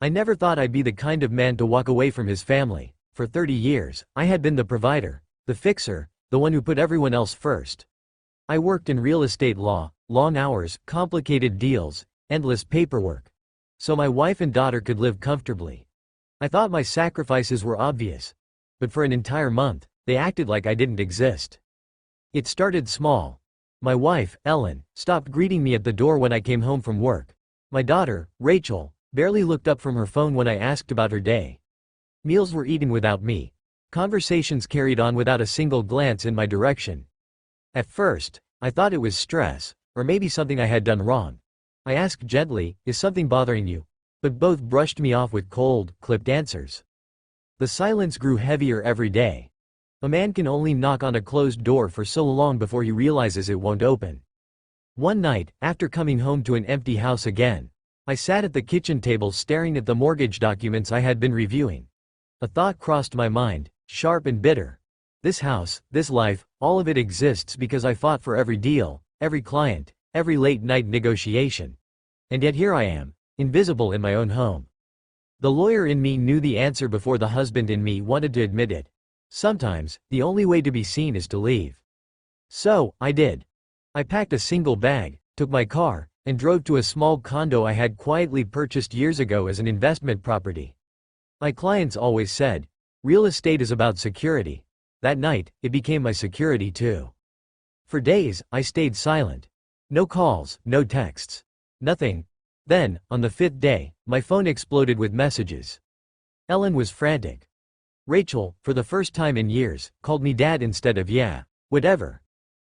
I never thought I'd be the kind of man to walk away from his family. For 30 years, I had been the provider, the fixer, the one who put everyone else first. I worked in real estate law, long hours, complicated deals, endless paperwork. So my wife and daughter could live comfortably. I thought my sacrifices were obvious. But for an entire month, they acted like I didn't exist. It started small. My wife, Ellen, stopped greeting me at the door when I came home from work. My daughter, Rachel, barely looked up from her phone when I asked about her day. Meals were eaten without me. Conversations carried on without a single glance in my direction. At first, I thought it was stress, or maybe something I had done wrong. I asked gently, "Is something bothering you?" But both brushed me off with cold, clipped answers. The silence grew heavier every day. A man can only knock on a closed door for so long before he realizes it won't open. One night, after coming home to an empty house again, I sat at the kitchen table staring at the mortgage documents I had been reviewing. A thought crossed my mind, sharp and bitter. This house, this life, all of it exists because I fought for every deal, every client, every late-night negotiation. And yet here I am, invisible in my own home. The lawyer in me knew the answer before the husband in me wanted to admit it. Sometimes, the only way to be seen is to leave. So, I did. I packed a single bag, took my car, and drove to a small condo I had quietly purchased years ago as an investment property. My clients always said, "Real estate is about security." That night, it became my security too. For days, I stayed silent. No calls, no texts. Nothing. Then, on the 5th day, my phone exploded with messages. Ellen was frantic. Rachel, for the first time in years, called me dad instead of "yeah, whatever."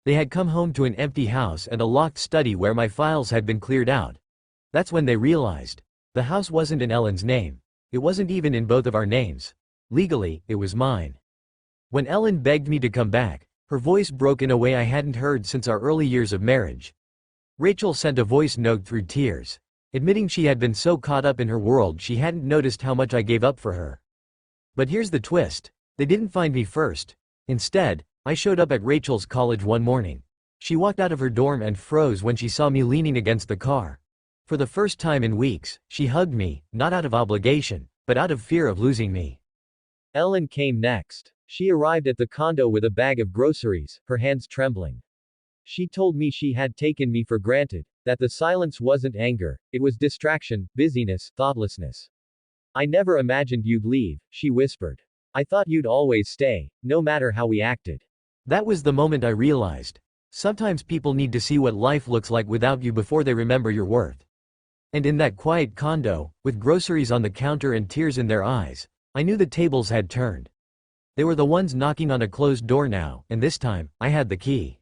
They had come home to an empty house and a locked study where my files had been cleared out. That's when they realized. The house wasn't in Ellen's name. It wasn't even in both of our names. Legally, it was mine. When Ellen begged me to come back, her voice broke in a way I hadn't heard since our early years of marriage. Rachel sent a voice note through tears, admitting she had been so caught up in her world she hadn't noticed how much I gave up for her. But here's the twist. They didn't find me first. Instead, I showed up at Rachel's college one morning. She walked out of her dorm and froze when she saw me leaning against the car. For the first time in weeks, she hugged me, not out of obligation, but out of fear of losing me. Ellen came next. She arrived at the condo with a bag of groceries, her hands trembling. She told me she had taken me for granted, that the silence wasn't anger, it was distraction, busyness, thoughtlessness. "I never imagined you'd leave," she whispered. "I thought you'd always stay, no matter how we acted." That was the moment I realized. Sometimes people need to see what life looks like without you before they remember your worth. And in that quiet condo, with groceries on the counter and tears in their eyes, I knew the tables had turned. They were the ones knocking on a closed door now, and this time, I had the key.